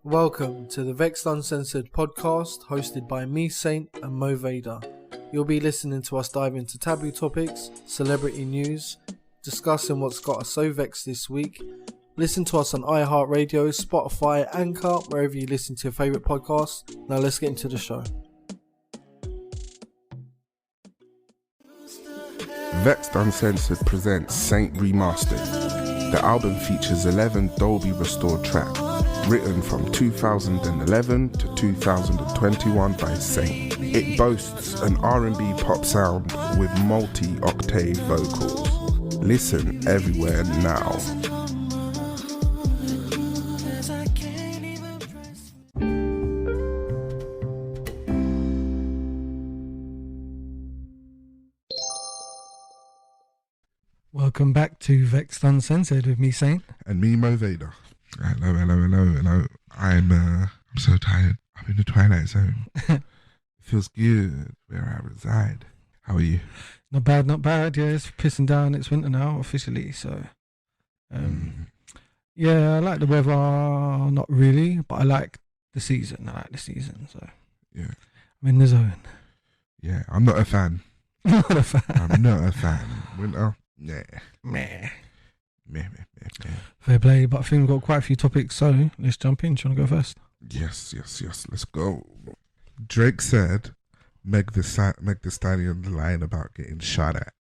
Welcome to the Vexxed Uncensored podcast hosted by me, Saint, and Mo Vader. You'll be listening to us dive into taboo topics, celebrity news, discussing what's got us so vexed this week. Listen to us on iHeartRadio, Spotify, Anchor, wherever you listen to your favourite podcasts. Now let's get into the show. Vexxed Uncensored presents Saint Remastered. The album features 11 Dolby restored tracks, written from 2011 to 2021 by Saint. It boasts an R&B pop sound with multi-octave vocals. Listen everywhere now. Welcome back to Vexxed Uncensored with me, Saint. And me, Mo Vader. Hello. I'm so tired. I'm in the twilight zone. It feels good where I reside. How are you? Not bad. Yeah, it's pissing down. It's winter now, officially. So, yeah, I like the weather. Not really, but I like the season. So, yeah, I'm in the zone. Yeah, I'm not a fan. Not a fan. I'm not a fan. Winter? Nah. Meh. Meh. Fair play, but I think we've got quite a few topics, so let's jump in. Do you want to go first? Yes. Let's go. Drake said Meg the Stallion's lying about getting shot at.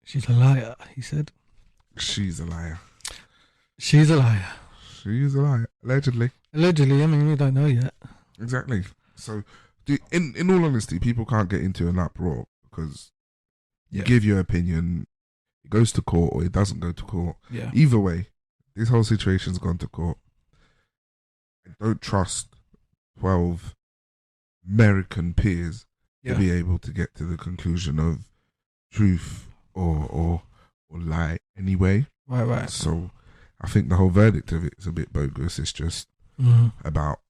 She's a liar, he said. She's a liar. She's a liar. She's a liar. Allegedly. I mean, we don't know yet. Exactly. So, in all honesty, people can't get into an uproar because you give your opinion, it goes to court or it doesn't go to court. Yeah. Either way, this whole situation's gone to court. I don't trust 12 American peers to be able to get to the conclusion of truth or lie anyway. Right. So I think the whole verdict of it is a bit bogus. It's just about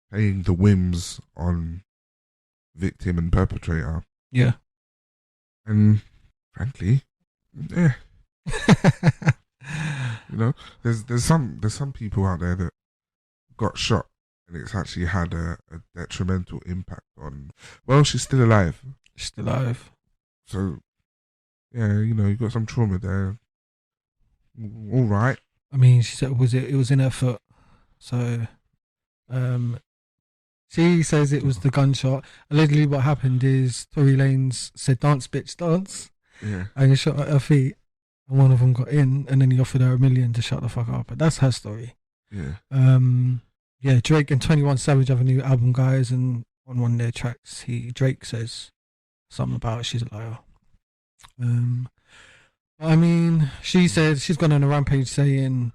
playing the whims on victim and perpetrator. Yeah. And frankly, yeah. You know, there's some people out there that got shot and it's actually had a detrimental impact on. Well, she's still alive. So, yeah, you know, you got some trauma there. All right. I mean, she said it was in her foot. So, she says it was the gunshot. Allegedly, what happened is Tory Lanez said, "Dance, bitch, dance." Yeah. And he shot at her feet, and one of them got in, and then he offered her $1 million to shut the fuck up. But that's her story. Yeah. Yeah. Drake and 21 Savage have a new album, guys, and on one of their tracks, Drake says something about she's a liar. I mean, she said she's gone on a rampage saying,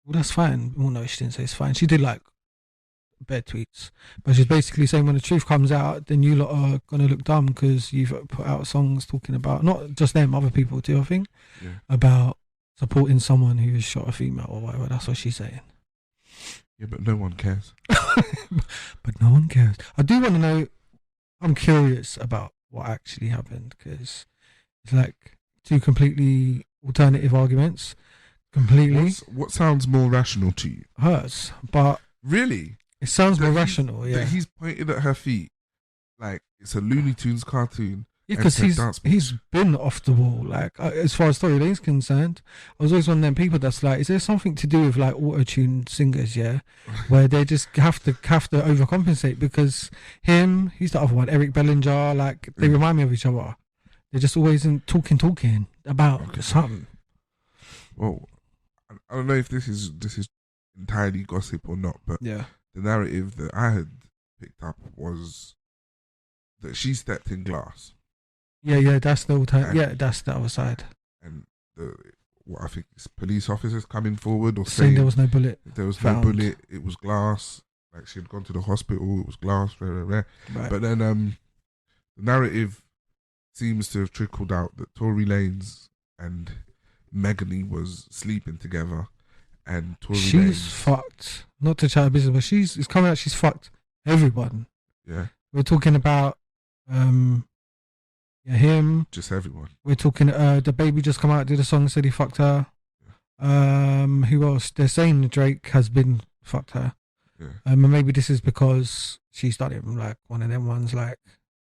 "Well, that's fine." Well, no, she didn't say it's fine. She did like bad tweets, but she's basically saying when the truth comes out, then you lot are gonna look dumb because you've put out songs talking about not just them, other people too. I think about supporting someone who has shot a female or whatever. That's what she's saying. Yeah, but no one cares. But no one cares. I do want to know. I'm curious about what actually happened because it's like two completely alternative arguments. Completely. What sounds more rational to you? Hers, but really. It sounds more rational, That he's pointed at her feet like it's a Looney Tunes cartoon. Yeah, because he's been off the wall. Like, as far as Tory Lanez concerned, I was always one of them people that's like, is there something to do with like auto-tune singers, where they just have to overcompensate because he's the other one, Eric Bellinger, like they remind me of each other. They're just always talking about something. Well, I don't know if this is entirely gossip or not, but the narrative that I had picked up was that she stepped in glass. Yeah, that's the alternative. That's the other side. And what I think is police officers coming forward or saying there was no bullet. There was found. No bullet. It was glass. Like she had gone to the hospital. It was glass. Right. But then the narrative seems to have trickled out that Tory Lanez and Megany was sleeping together, and Tory she's Lanez, fucked. Not to chat business, but it's coming out. She's fucked everyone. Yeah, we're talking about him. Just everyone. We're talking. The baby just come out, did a song, said he fucked her. Who else? They're saying Drake has been fucked her. Yeah. And maybe this is because she started like one of them ones like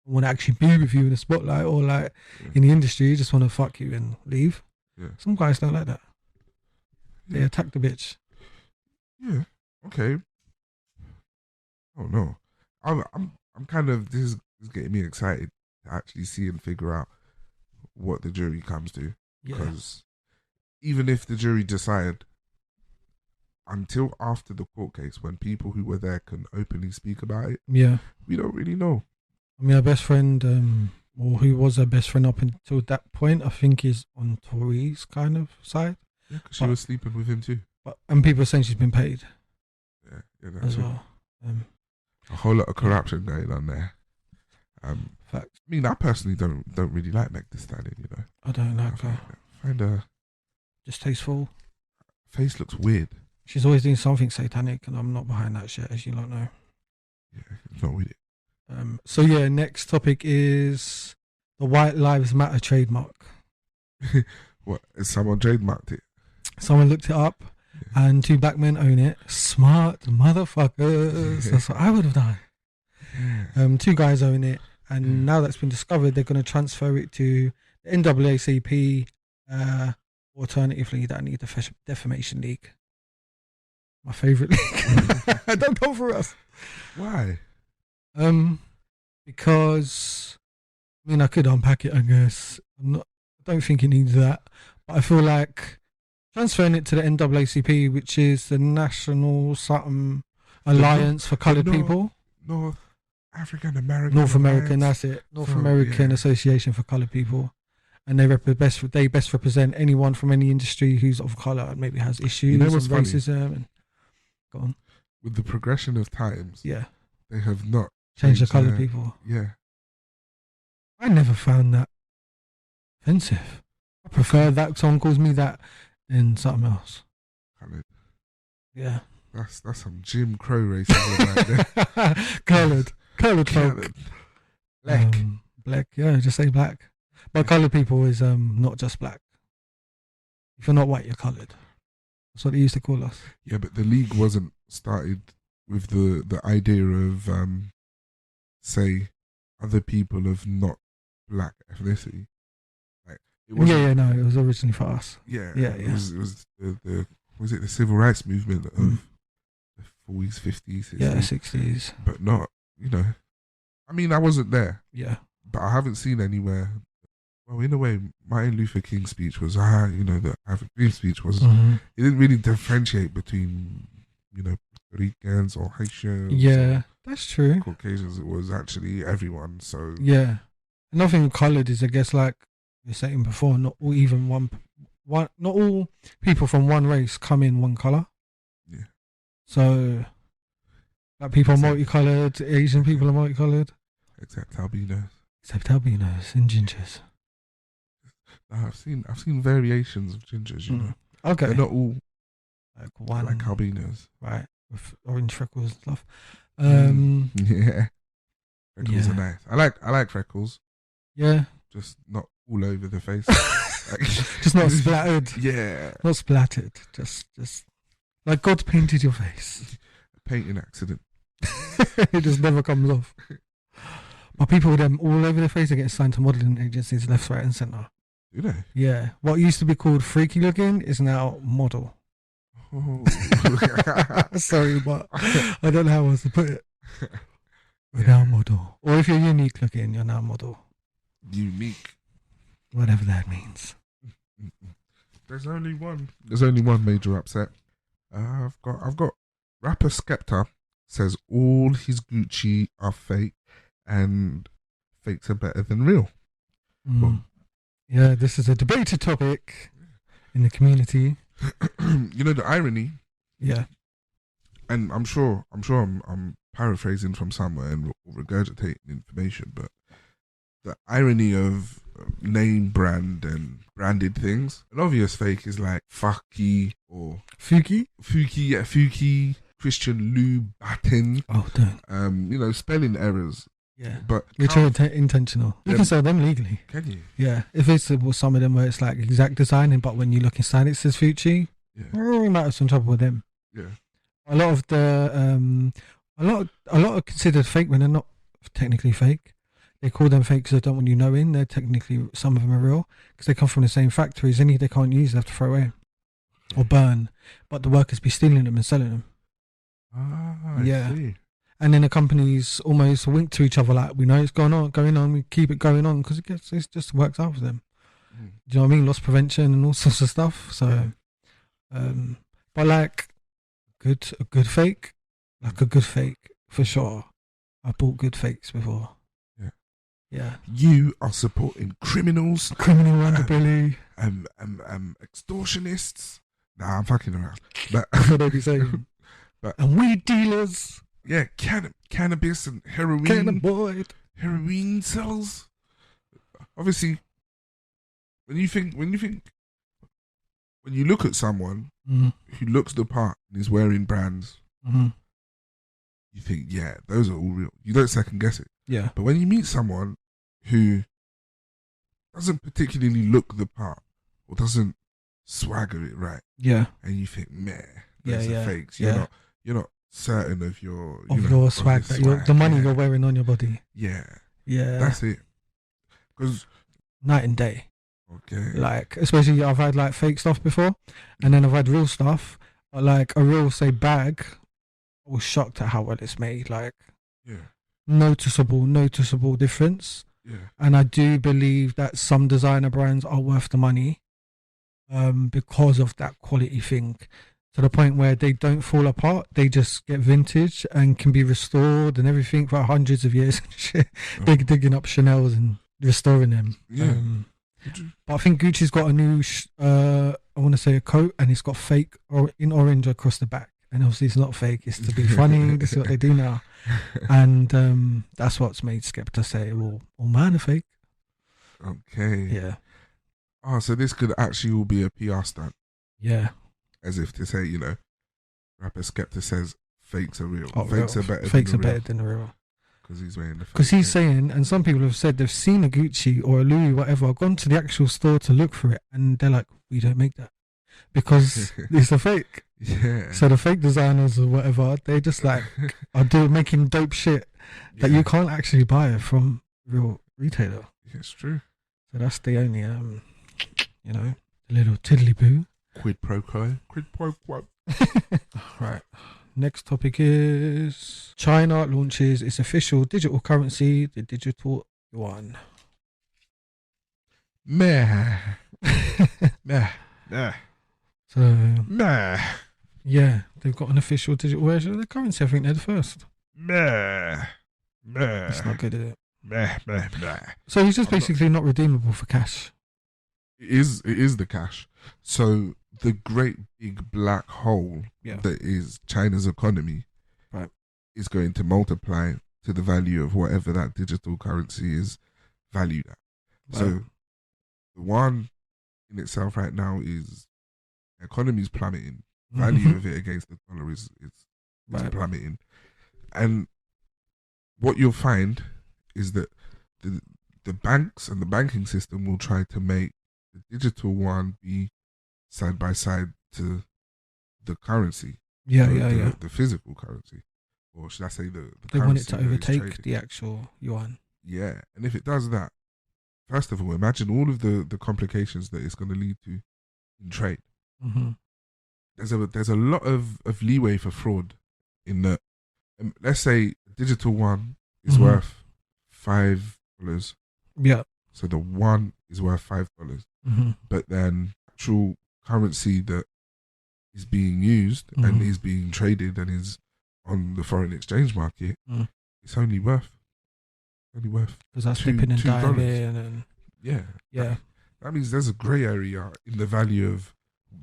want to actually be with you in the spotlight or like in the industry, just want to fuck you and leave. Yeah. Some guys don't like that. They attack the bitch. Yeah. Okay. Oh no. I'm kind of this is getting me excited to actually see and figure out what the jury comes to. Yeah. Because even if the jury decide until after the court case when people who were there can openly speak about it, Yeah. we don't really know. I mean, our best friend, or who was her best friend up until that point, I think is on Tori's kind of side. Yeah, because she was sleeping with him too. And people are saying she's been paid Yeah, as well. A whole lot of corruption going on there. Fact. I mean, I personally don't really like Meg Thee Stallion, you know. I don't like her. Find her Distasteful. face looks weird. She's always doing something satanic, and I'm not behind that shit, as you don't know. Yeah, it's not with it. So yeah, next topic is the White Lives Matter trademark. What? Has someone trademarked it? Someone looked it up, and 2 black men own it. Smart motherfuckers. That's what I would have done. 2 guys own it, and now that's been discovered, they're going to transfer it to the NAACP. Alternatively, that need the Defamation League. My favourite league. Don't come for us. Why? Because I mean, I could unpack it, I guess. I don't think it needs that, but I feel like transferring it to the NAACP, which is the National something Alliance for Coloured People. North African American. North American, Alliance. that's it. North American Association for Coloured People. And they best represent anyone from any industry who's of colour and maybe has issues with racism. And go on. With the progression of times, they have not changed the coloured people. Yeah. I never found that offensive. I prefer that someone calls me that than something else. Coloured. Yeah. That's some Jim Crow racism right there. Coloured folk. Black. Black, yeah, just say black. But coloured people is not just black. If you're not white, you're coloured. That's what they used to call us. Yeah, but the league wasn't started with the idea of say other people of not black ethnicity. Like it was it was originally for us. It was the civil rights movement of the 40s, 50s, 60s. 60s. But not, I mean, I wasn't there. Yeah. But I haven't seen anywhere. Well, in a way, Martin Luther King's speech was, the African Dream speech was, it didn't really differentiate between, Puerto Ricans or Haitians. Yeah, that's true. Caucasians, it was actually everyone, so. Yeah. Nothing coloured is, I guess, like you're saying before, not all even one, not all people from one race come in one colour. Yeah. So, like people are multicoloured, Asian people are multicoloured. Except albinos and gingers. I've seen variations of gingers, Okay. They're not all like albinos. Right, with orange freckles and stuff. Yeah. Freckles are nice. I like freckles. Yeah. Just not all over the face. Just not splattered. Yeah. Not splattered. Just like God painted your face. A painting accident. It just never comes off. But people with them all over their face are getting signed to modelling agencies left, right and centre. Do they? Yeah. What used to be called freaky looking is now model. Oh. Sorry, but I don't know how else to put it. We're now model. Or if you're unique looking, you're now model. Unique. Whatever that means. There's only one major upset. I've got rapper Skepta says all his Gucci are fake and fakes are better than real. Yeah, this is a debated topic in the community. The irony. Yeah. And I'm sure I'm paraphrasing from somewhere and regurgitating information, but the irony of name brand and branded things. An obvious fake is like Fucky or Fuki, Christian Louboutin. Oh, don't. Spelling errors. Yeah, but which are intentional. You can sell them legally. Can you? Yeah, if it's some of them where it's like exact designing, but when you look inside it says Fucci. Yeah, you might have some trouble with them. Yeah, A lot of the a lot are considered fake when they're not technically fake. They call them fake because they don't want you knowing. They're technically, some of them are real because they come from the same factories. Any they can't use, they have to throw away or burn. But the workers be stealing them and selling them. I see. And then the companies almost wink to each other like, we know it's going on, we keep it going on because it just works out for them. Do you know what I mean? Loss prevention and all sorts of stuff. So, but like a good fake for sure. I bought good fakes before. Yeah. You are supporting criminals, Criminal underbelly. Extortionists. Nah, I'm fucking around. But What they be saying? And weed dealers. yeah, cannabis and heroin. Cannabis. Heroin cells. Obviously, when you look at someone who looks the part and is wearing brands, you think, yeah, those are all real. You don't second guess it. Yeah. But when you meet someone who doesn't particularly look the part or doesn't swagger it right, Yeah. and you think, meh, Yeah, those yeah, are fakes. yeah. You're not certain of your Your swag, the money you're wearing on your body. Yeah, Yeah. that's it. Because Night and day. okay, Like, especially I've had like fake stuff before, and then I've had real stuff. But like a real, say, bag, I was shocked at how well it's made. Like, yeah, noticeable difference. yeah, And I do believe that some designer brands are worth the money, because of that quality thing. To the point where they don't fall apart, they just get vintage and can be restored and everything for hundreds of years and shit. Digging up Chanel's and restoring them. yeah. But I think Gucci's got a new, I want to say a coat, and it's got fake or in orange across the back. And obviously it's not fake, it's to be funny. This is what they do now. And that's what's made Skepta say, well, man, are fake. Okay. Yeah. Oh, so this could actually all be a PR stunt, Yeah. as if to say, rapper Skepta says fakes are real. Oh, Fakes real. are better. Fakes than are the better real. than the real. Because he's wearing the. Because he's saying, and some people have said they've seen a Gucci or a Louis, whatever, gone to the actual store to look for it, and they're like, we don't make that. Because it's a fake. Yeah. So the fake designers or whatever, they just like are making dope shit that you can't actually buy from real retailer. Yeah, it's true. So that's the only, the little tiddly boo. Quid pro quo. Quid pro quo. Right. Next topic is China launches its official digital currency, the digital yuan. Meh. Meh. Meh. So, Meh. yeah, they've got an official digital version of the currency. I think they're the first. Meh. Meh. It's not good, is it? Meh. Meh. Meh. So he's just basically not redeemable for cash. It is the cash. So the great big black hole that is China's economy, right, is going to multiply to the value of whatever that digital currency is valued at. Right. So the one in itself right now is the economy is plummeting. Value of it against the dollar is plummeting. And what you'll find is that the banks and the banking system will try to make the digital one be side by side to the currency. The physical currency. Or should I say the they currency want it to overtake the actual yuan. Yeah. And if it does that, first of all, imagine all of the complications that it's going to lead to in trade. Mm-hmm. There's a lot of leeway for fraud in that. Let's say digital one is worth $5. Yeah. So the one is worth $5. But then actual currency that is being used and is being traded and is on the foreign exchange market, it's only worth because that's flipping and diving and yeah. That means there's a grey area in the value of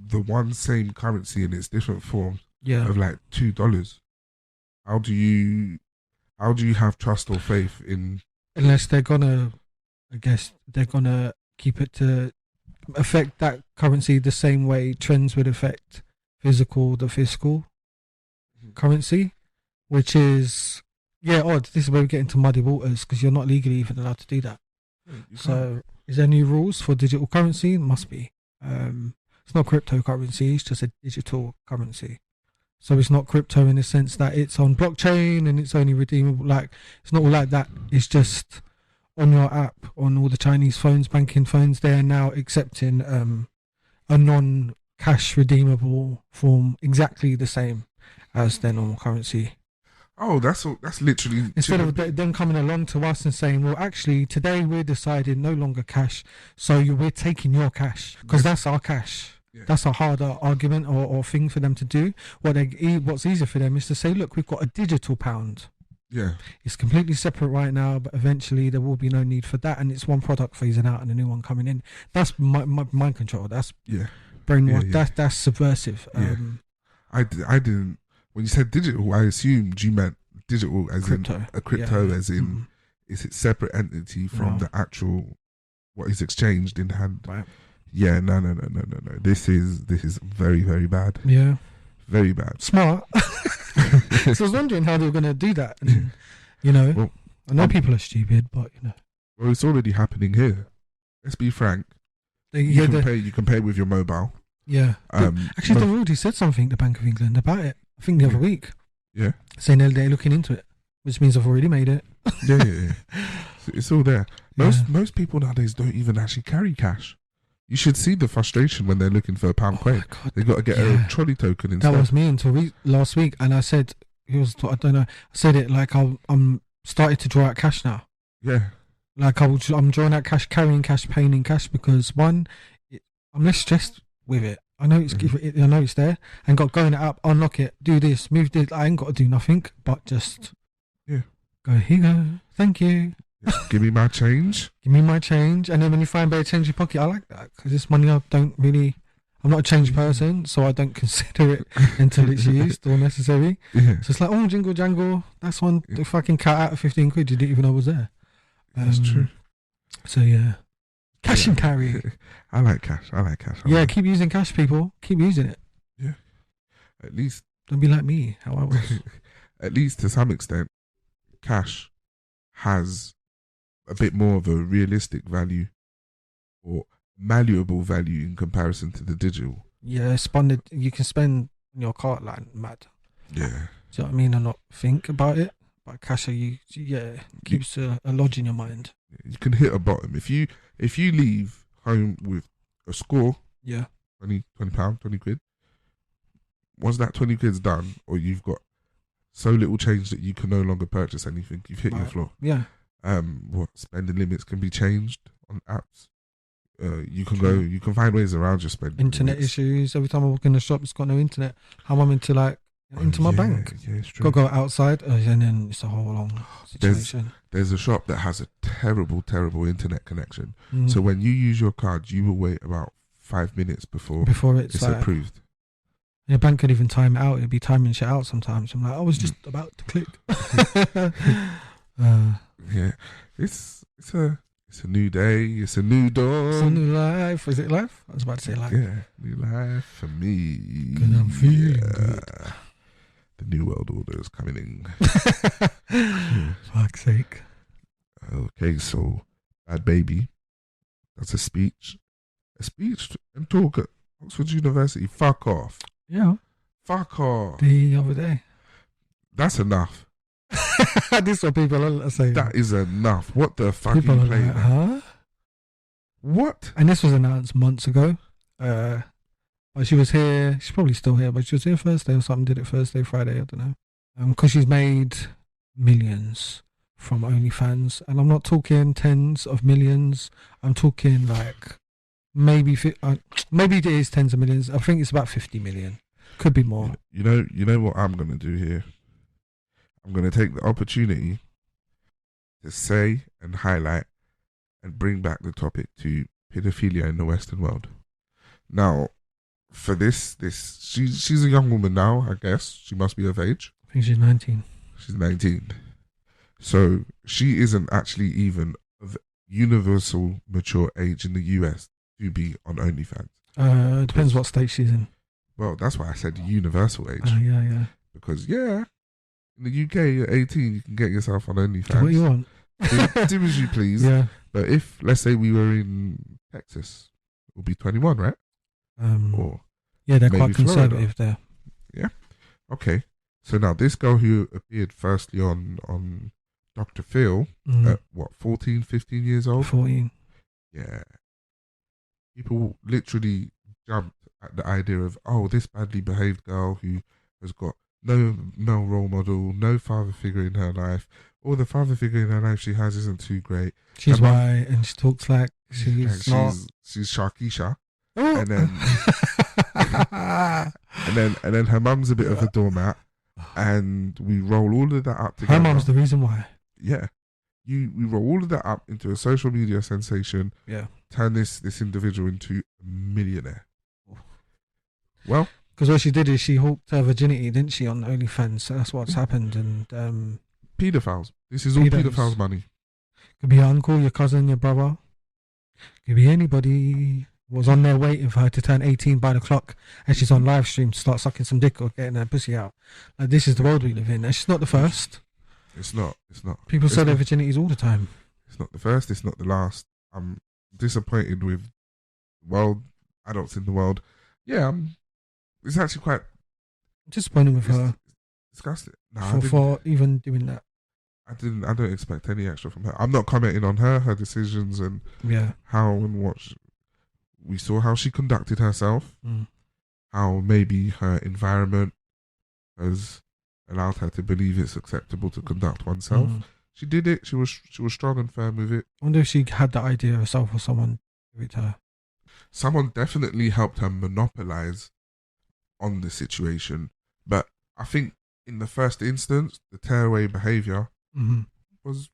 the one same currency in its different forms of like $2. How do you have trust or faith in, unless they're gonna, I guess they're gonna keep it to affect that currency the same way trends would affect the fiscal currency, which is odd. This is where we get into muddy waters because you're not legally even allowed to do that. So is there any rules for digital currency? Must be. It's not cryptocurrency, it's just a digital currency. So it's not crypto in the sense that it's on blockchain and it's only redeemable. Like, it's not all like that. It's just on your app, on all the Chinese phones, banking phones, they're now accepting a non-cash redeemable form exactly the same as their normal currency. Oh, that's literally... Instead of them coming along to us and saying, well, actually, today we're deciding no longer cash, so we're taking your cash, because that's our cash. Yeah. That's a harder argument or thing for them to do. What's easier for them is to say, look, we've got a digital pound. Yeah. It's completely separate right now, but eventually there will be no need for that, and it's one product phasing out and a new one coming in. That's mind control. That's brainwash. That's subversive. Yeah. I didn't... When you said digital, I assumed you meant digital as crypto. In a crypto, as in is it separate entity from the actual what is exchanged in hand. Right. Yeah, no. This is very, very bad. Yeah. Very bad. Smart. So I was wondering how they were going to do that. And, you know, well, I know people are stupid, but you know. Well, it's already happening here. Let's be frank. You can pay with your mobile. Yeah. Actually, they've already said something, the Bank of England, about it. I think the other week. Yeah. Saying they're looking into it, which means I've already made it. Yeah. It's all there. Most people nowadays don't even actually carry cash. You should see the frustration when they're looking for a pound coin. They've got to get a trolley token instead. That was me until last week, and I said, I don't know, I said it like I'm started to draw out cash now. Yeah. Like I'm drawing out cash, carrying cash, paying in cash, because one, I'm less stressed with it. I know it's there, and got going it up, unlock it, do this, move this. I ain't got to do nothing, but just go, here you go, thank you. Give me my change. Give me my change, and then when you find better change in your pocket, I like that, because this money I'm not a change person, so I don't consider it until it's used or necessary. Yeah. So it's like, oh, jingle jangle, that's one the fucking cut out of 15 quid you didn't even know was there. That's true. So yeah. Cash and carry. I like cash. Keep using cash, people. Keep using it. Yeah. At least. Don't be like me, how I was. At least to some extent, cash has a bit more of a realistic value or malleable value in comparison to the digital. Yeah, you can spend on your card like mad. Yeah. Do you know what I mean? And not think about it. But cash, keeps a lodge in your mind. You can hit a bottom. If you leave home with a score, 20 pound, 20 quid. Once that 20 quid's done, or you've got so little change that you can no longer purchase anything, you've hit your floor. Yeah. Spending limits can be changed on apps. You can find ways around your spending. Internet limits. Issues. Every time I walk in the shop, it's got no internet. How am I into my bank? Yeah, it's true. Got to go outside, and then it's a whole long situation. There's a shop that has a terrible internet connection. So when you use your card, you will wait about 5 minutes before it's approved. Your bank could even time it out. It'd be timing shit out sometimes. I'm like, I was just about to click. Yeah, it's a new day. It's a new dawn. It's a new life. Is it life? I was about to say life. Yeah, new life for me. Because I'm feeling good. The new world order is coming in. Fuck's sake. Okay, so Bad Baby. That's a speech and talk at Oxford University. Fuck off. Yeah. Fuck off. The other day. That's enough. This is what people are saying. That is enough. What the fuck people are you playing? Like, huh? What? And this was announced months ago. But she was here. She's probably still here, but she was here Thursday or something. Did it Thursday, Friday, I don't know. Because she's made millions from OnlyFans, and I'm not talking tens of millions. I'm talking like maybe it is tens of millions. I think it's about 50 million. Could be more. You know what I'm gonna do here. I'm gonna take the opportunity to say and highlight and bring back the topic to pedophilia in the Western world. Now, for this she's a young woman now, I guess. She must be of age. I think she's 19. She's 19. So she isn't actually even of universal mature age in the US to be on OnlyFans. It depends what state she's in. Well, that's why I said universal age. Yeah. Because, in the UK, you're 18, you can get yourself on OnlyFans. Do what you want. Do as you please. Yeah. But if, let's say we were in Texas, it would be 21, right? They're quite conservative Florida. there. Yeah. Okay. So now this girl who appeared firstly on Dr. Phil at what, 14, 15 years old? 14. Yeah. People literally jumped at the idea of, oh, this badly behaved girl who has got no male role model, no father figure in her life, or the father figure in her life she has isn't too great. She's white and she talks like she's not. She's Sharkeisha. Oh. And then and then her mum's a bit of a doormat, and we roll all of that up together. Her mum's the reason why. Yeah. We roll all of that up into a social media sensation. Yeah. Turn this individual into a millionaire. Well, because what she did is she hawked her virginity, didn't she, on OnlyFans? So that's what's happened. And pedophiles. This is all pedophiles' money. Could be your uncle, your cousin, your brother. Could be anybody. Was on there waiting for her to turn 18 by the clock, and she's on live stream to start sucking some dick or getting her pussy out. Like, this is the world we live in, and she's not the first. It's not. People sell their virginities all the time. It's not the first. It's not the last. I'm disappointed with adults in the world. Yeah, it's actually quite disappointed with her. Disgusting. For even doing that. I don't expect any extra from her. I'm not commenting on her decisions and how and what. We saw how she conducted herself, how maybe her environment has allowed her to believe it's acceptable to conduct oneself. She did it. She was strong and firm with it. I wonder if she had that idea herself or someone gave it to her. Someone definitely helped her monopolize on the situation. But I think in the first instance, the tearaway behaviour was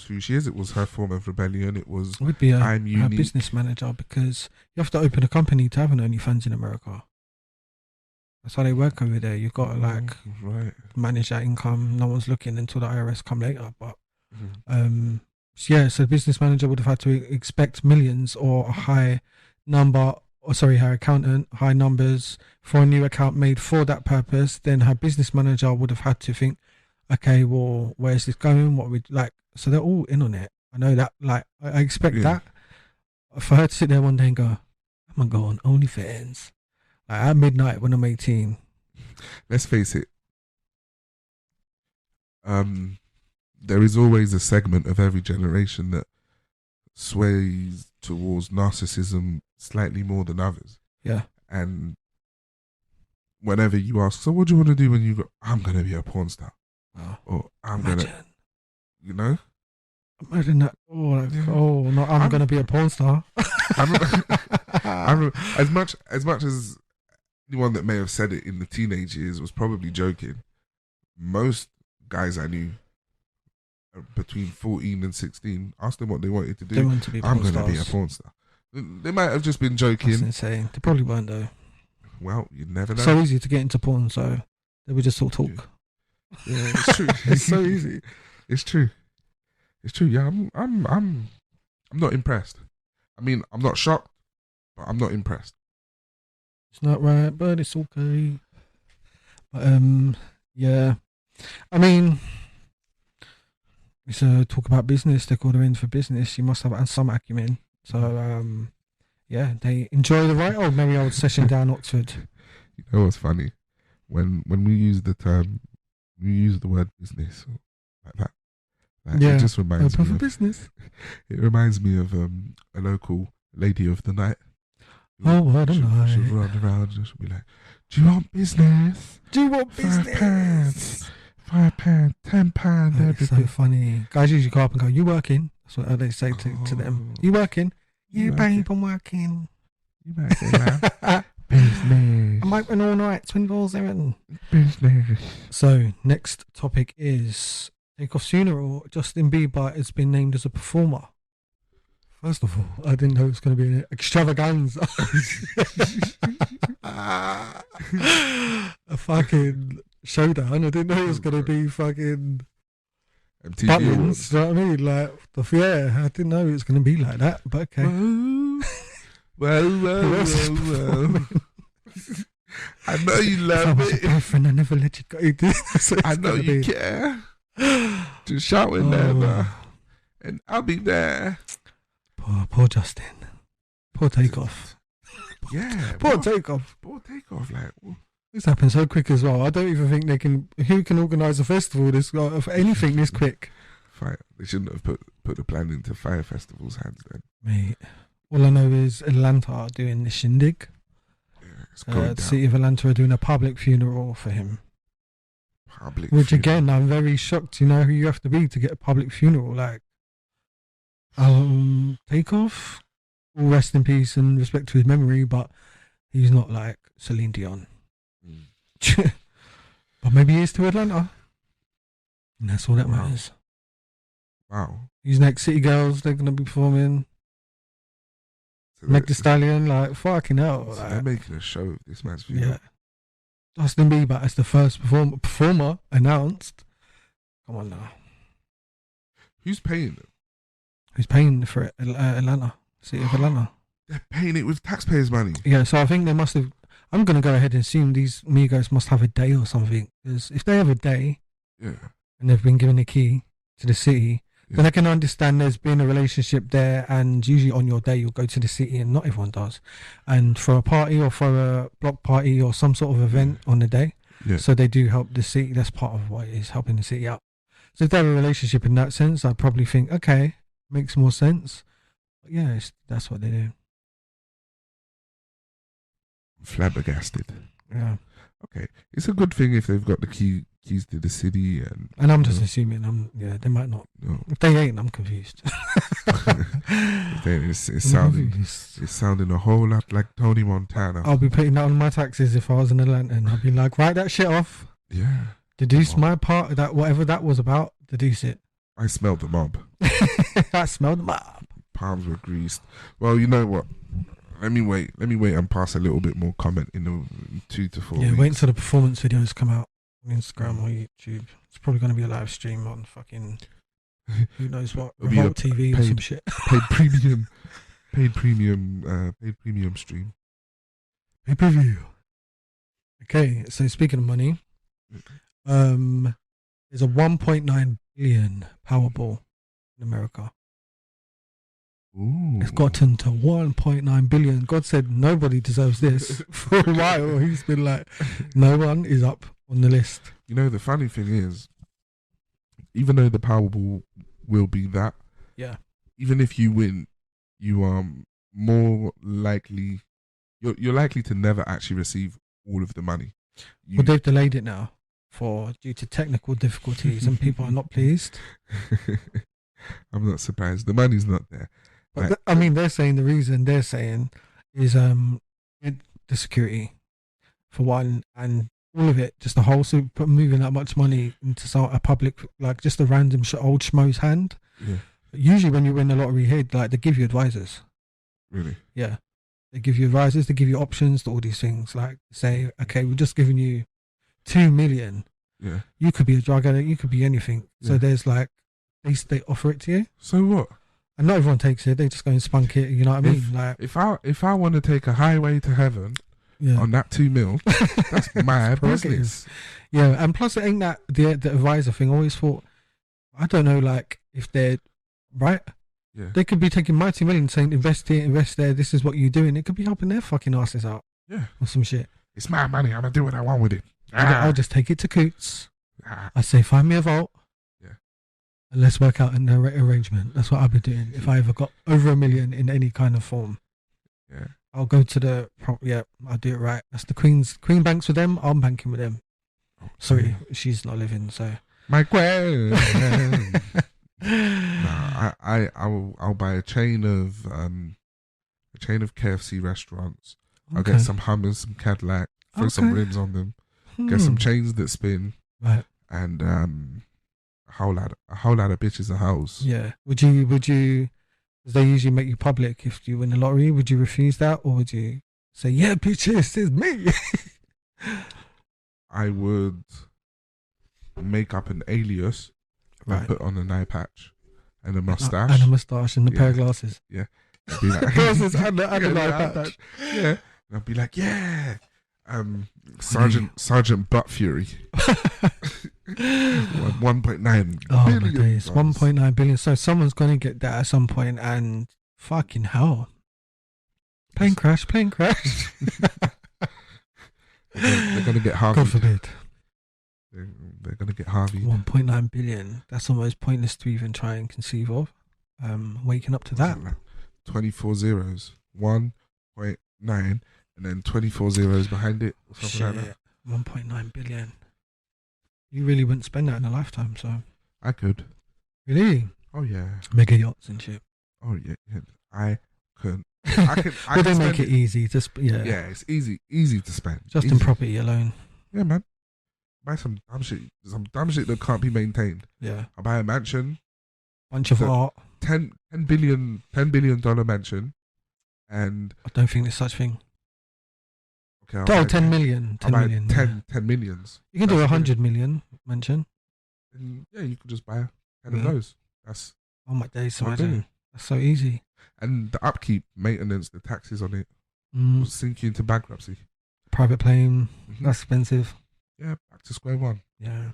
who she is. It was her form of rebellion. It would be her business manager, because you have to open a company to have an OnlyFans in America. That's how they work over there. You've got to manage that income. No one's looking until the IRS come later. But so the business manager would have had to expect millions or a high number. Her accountant, high numbers for a new account made for that purpose. Then her business manager would have had to think, okay, well, where's this going? What we like? So they're all in on it. I know that. Like, I expect that for her to sit there one day and go, I'm gonna go on OnlyFans like at midnight when I'm 18. Let's face it. There is always a segment of every generation that sways towards narcissism slightly more than others. Yeah. And whenever you ask, so what do you want to do when you go? I'm gonna be a porn star. Or I'm gonna. You know? Imagine that. I'm going to be a porn star. As much as anyone that may have said it in the teenage years was probably joking, most guys I knew between 14 and 16 asked them what they wanted to do. They want to be porn I'm going to be a porn star. They might have just been joking. That's insane. They probably weren't, though. Well, you never know. So easy to get into porn, so they would just all talk. Yeah, it's true. It's so easy. It's true. It's true. Yeah, I'm not impressed. I mean, I'm not shocked, but I'm not impressed. It's not right, but it's okay. But yeah. I mean, it's talk about business. They called her in for business. She must have had some acumen. So they enjoy the right old merry old session down Oxford. You know what's funny? When we use the term, we use the word business like that. It just reminds me of business. It reminds me of a local lady of the night. What a night! She'll run around and she'll be like, "Do you want business? Do you want business? £5, £10, It's so funny. Guys usually go up and go, "You working?" That's what they say to them. "You working?" "Yeah, babe, I'm working." "You working, man?" Business. I'm open all night, 24/7. Business. So next topic is Takeoff's funeral. Justin Bieber has been named as a performer. First of all, I didn't know it was going to be an extravaganza. A fucking showdown. I didn't know it was going to be fucking MTV buttons. You know what I mean? Like, I didn't know it was going to be like that, but okay. Well. I know you love it. Boyfriend, I never let you go. I know you care. Just shouting there, and I'll be there. Poor Justin. Poor Takeoff. Yeah. Poor Takeoff. Poor Takeoff. Like, This happened so quick as well. I don't even think they can. Who can organise a festival of anything this quick? Fire. They shouldn't have put the plan into Fire Festival's hands then. Mate, all I know is Atlanta are doing the shindig. Yeah, it's going The city of Atlanta are doing a public funeral for him. Public Which funeral. again, I'm very shocked. You know who you have to be to get a public funeral. Like, take off. All rest in peace and respect to his memory, but he's not like Celine Dion. But maybe he is to Atlanta. And that's all that matters. Wow. These next City Girls, they're going to be performing. So Meg Thee Stallion, like, fucking hell. so Like, they're making a show of this man's funeral. yeah. Justin Bieber as the first performer announced. Come on now. Who's paying them? Who's paying for it? Atlanta. City of Atlanta. They're paying it with taxpayers' money. Yeah, so I think they must have. I'm going to go ahead and assume these Migos must have a day or something. Because if they have a day Yeah. and they've been given a key to the city, Yeah. then I can understand there's been a relationship there. And usually on your day, you'll go to the city, and not everyone does. And for a party or for a block party or some sort of event on the day. Yeah. So they do help the city. That's part of what it is, helping the city out. So if they have a relationship in that sense, I'd probably think, okay, makes more sense. But yeah, that's what they do. Flabbergasted. Yeah. Okay. It's a good thing if they've got the keys to the city and And I'm just assuming, they might not. no. If they ain't, I'm confused. Then it's sounding a whole lot like Tony Montana. I'll be putting that on my taxes if I was in Atlanta, and I'll be like, write that shit off. Yeah. Deduce my part of that, whatever that was about, deduce it. I smelled the mob. I smelled the mob. Palms were greased. Well, you know what? Let me wait and pass a little bit more comment in 2 to 4 Yeah, weeks. wait until the performance videos come out on Instagram or YouTube. It's probably going to be a live stream on fucking who knows what, It'll be Revolt TV or paid- some shit. paid premium stream. Pay-per-view. Okay, so speaking of money, there's a 1.9 billion Powerball in America. Ooh. It's gotten to 1.9 billion. God said nobody deserves this. For a while, he's been like, no one is up on the list. You know, the funny thing is, even though the Powerball will be that, Yeah. even if you win, you are more likely, you're likely to never actually receive all of the money. Well, they've delayed it now due to technical difficulties, and people are not pleased. I'm not surprised. The money's not there. But they're saying the reason they're saying is the security for one, and all of it, just the whole moving that much money into a public, like just a random old schmo's hand. Yeah. Usually when you win the lottery here, like they give you advisors. Really? Yeah. They give you advisors, they give you options to all these things. Like say, okay, we're just giving you 2 million. Yeah. You could be a drug addict, you could be anything. So Yeah. there's like, they offer it to you. So what? And not everyone takes it, they just go and spunk it, you know what I mean? Like, If I want to take a highway to heaven yeah. on that 2 mil, that's my business. Yeah, and plus it ain't that the advisor thing. I always thought, I don't know, like if they're right, Yeah. they could be taking my 2 million, saying invest here, invest there. This is what you do, and it could be helping their fucking asses out. Yeah. Or some shit. It's my money. I'm gonna do what I want with it. I'll just take it to Coots. Ah. I say, find me a vault. Yeah. And let's work out an arrangement. That's what I'll be doing if I ever got over 1 million in any kind of form. Yeah. I'll go to the I'll do it right. That's the Queen banks with them. I'm banking with them. Sorry, she's not living, so My queen. I'll buy a chain of KFC restaurants. I'll get some Hummers, some Cadillac, throw some rims on them, get some chains that spin, right, and a whole lot of bitches a house. Yeah. Would you? Because they usually make you public if you win the lottery. Would you refuse that, or would you say, "Yeah, bitches, it's me"? I would make up an alias, Right. and put on an eye patch and a mustache, and a mustache and a pair of glasses. Yeah. I'd be like, Glasses and an eye patch. Yeah. And I'd be like, yeah. Sergeant Butt Fury. 1.9 Oh my billion days, dollars. 1.9 billion. So someone's gonna get that at some point, and fucking hell, plane crash. They're gonna get Harvey. God forbid. They're gonna get Harvey. 1.9 billion. That's almost pointless to even try and conceive of. Waking up to that. 24 zeros. 1.9 and then 24 zeros behind it. Or something like that. 1.9 billion. You really wouldn't spend that in a lifetime, so. I could. Really? Oh yeah. Mega yachts and shit. Oh yeah. I could. I But they could make spend it easy. Just yeah. Yeah, it's easy to spend. Just easy. in property alone. Yeah, man. Buy some dumb shit that can't be maintained. Yeah. I buy a mansion, Bunch of art. $10 billion mansion, and I don't think there's such thing. okay, I'll Oh, buy 10 million. 10 I'll buy million. 10 millions. You can do That's 100 million mention. And yeah, you could just buy 10 of Yeah. those. That's Oh my days, what I imagine. do. That's so easy. And the upkeep, maintenance, the taxes on it Mm. will sink you into bankruptcy. Private plane. Mhm. That's expensive. Yeah, back to square one. Yeah.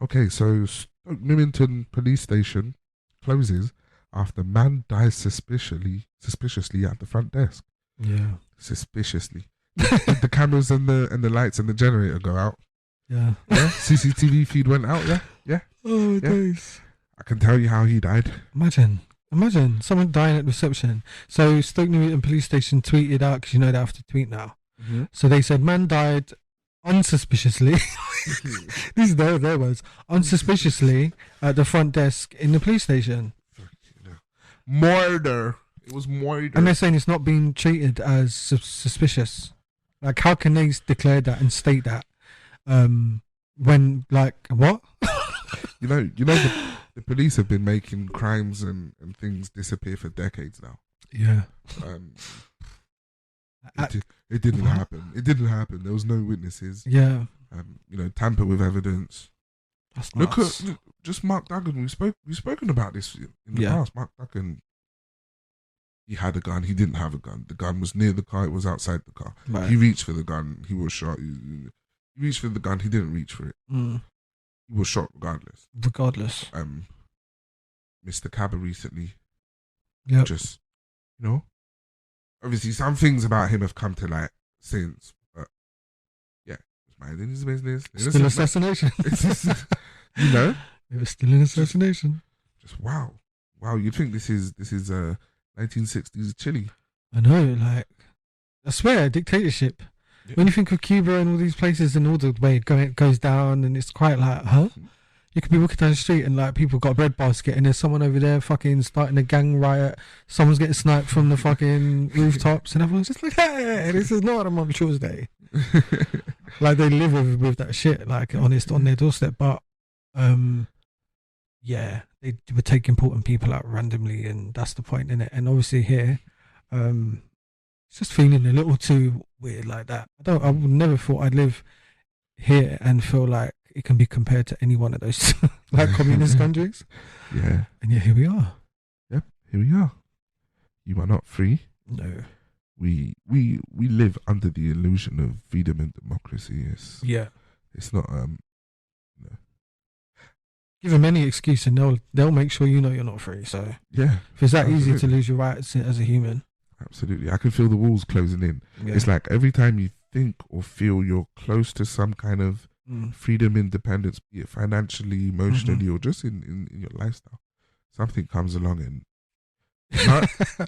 Okay, so Stoke Newington police station closes after man dies suspiciously at the front desk. Yeah. Suspiciously. Did the cameras and the lights and the generator go out? Yeah. Yeah. CCTV feed went out. Yeah. Oh, Yeah. days. I can tell you how he died. Imagine someone dying at reception. So Stoke Newington police station tweeted out, because you know they have to tweet now. Mm-hmm. So they said man died unsuspiciously. These are their words. Unsuspiciously at the front desk in the police station. Murder. It was murder. And they're saying it's not being treated as suspicious. Like, how can they declare that and state that? When, like, what? You know, the police have been making crimes and things disappear for decades now. Yeah. It didn't what? happen. It didn't happen. There was no witnesses. Yeah. Tamper with evidence. That's Look nuts. at just Mark Duggan. We've spoken about this in the past. Mark Duggan. He had a gun. He didn't have a gun. The gun was near the car. It was outside the car. Right. He reached for the gun. He was shot. He reached for the gun. He didn't reach for it. Mm. He was shot regardless. Regardless. Mr. Cabba recently. Yeah. Just, obviously some things about him have come to light since, but yeah, it's minding his business. Still assassination. It's just, It was still an assassination. Just wow. You'd think this is 1960s Chile. I know, like, I swear, dictatorship. Yeah. When you think of Cuba and all these places and all the way it goes down, and it's quite like, huh? You could be walking down the street and like people got a bread basket and there's someone over there fucking starting a gang riot. Someone's getting sniped from the fucking rooftops and everyone's just like, hey, this is not a Mum Tuesday. Like they live with that shit like on their doorstep. But yeah, they were taking important people out randomly, and that's the point in it. And obviously here, it's just feeling a little too weird like that. I would never thought I'd live here and feel like it can be compared to any one of those like communist countries. Yeah. And yeah, here we are. Yep, here we are. You are not free. No. We live under the illusion of freedom and democracy. It's not Give them any excuse and they'll make sure you know you're not free. So yeah. if it's that Absolutely. easy to lose your rights as a human. Absolutely. I can feel the walls closing in. Yeah. It's like every time you think or feel you're close to some kind of freedom, independence, be it financially, emotionally, or just in your lifestyle, something comes along and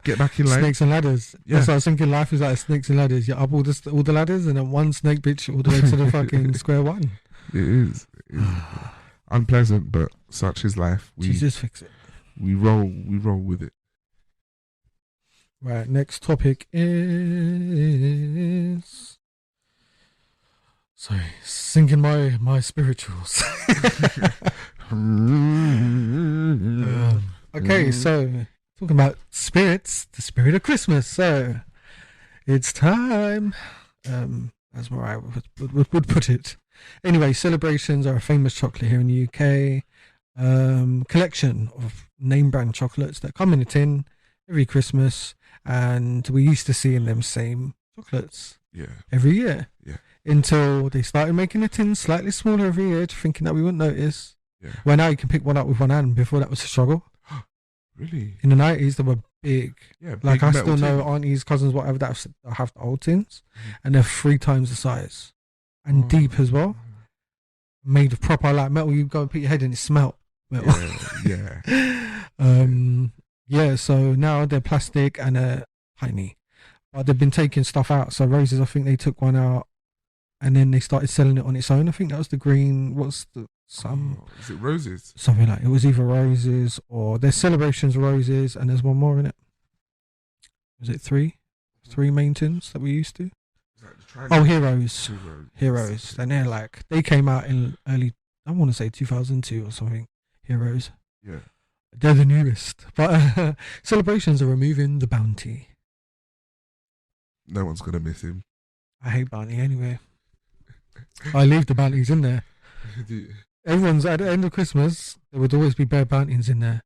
get back in line. Snakes and ladders. Yeah. That's what I was thinking. Life is like snakes and ladders. You're up all the ladders and then one snake bitch all the way to the fucking square one. It is unpleasant, but such is life. Jesus, fix it. We roll with it. Right, next topic is... Sorry, sinking my spirituals. Okay, so talking about spirits, the spirit of Christmas. So it's time, as Mariah would put it. Anyway, celebrations are a famous chocolate here in the UK. Collection of name brand chocolates that come in a tin every Christmas, and we used to see in them same chocolates every year. Yeah. Until they started making the tins slightly smaller every year, thinking that we wouldn't notice. Yeah. Well, now you can pick one up with one hand. Before that was a struggle. Really? In the 90s, they were big. Yeah. Like I still know tin. aunties, cousins, whatever that have the old tins, and they're 3 times the size. and deep as well. Made of proper like metal. You go and put your head in, it smelt metal. Yeah. So now they're plastic and tiny. But they've been taking stuff out. So roses, I think they took one out and then they started selling it on its own. I think that was the green. What's the is it roses? Something like it was either roses or there's celebrations roses and there's one more in it. Was it three main tunes that we used to? Heroes. And they're like they came out in early, I want to say 2002 or something. Heroes. Yeah. They're the newest. But celebrations are removing the bounty. No one's gonna miss him. I hate bounty anyway. I leave the bounties in there. Everyone's at the end of Christmas. There would always be bare bounties in there,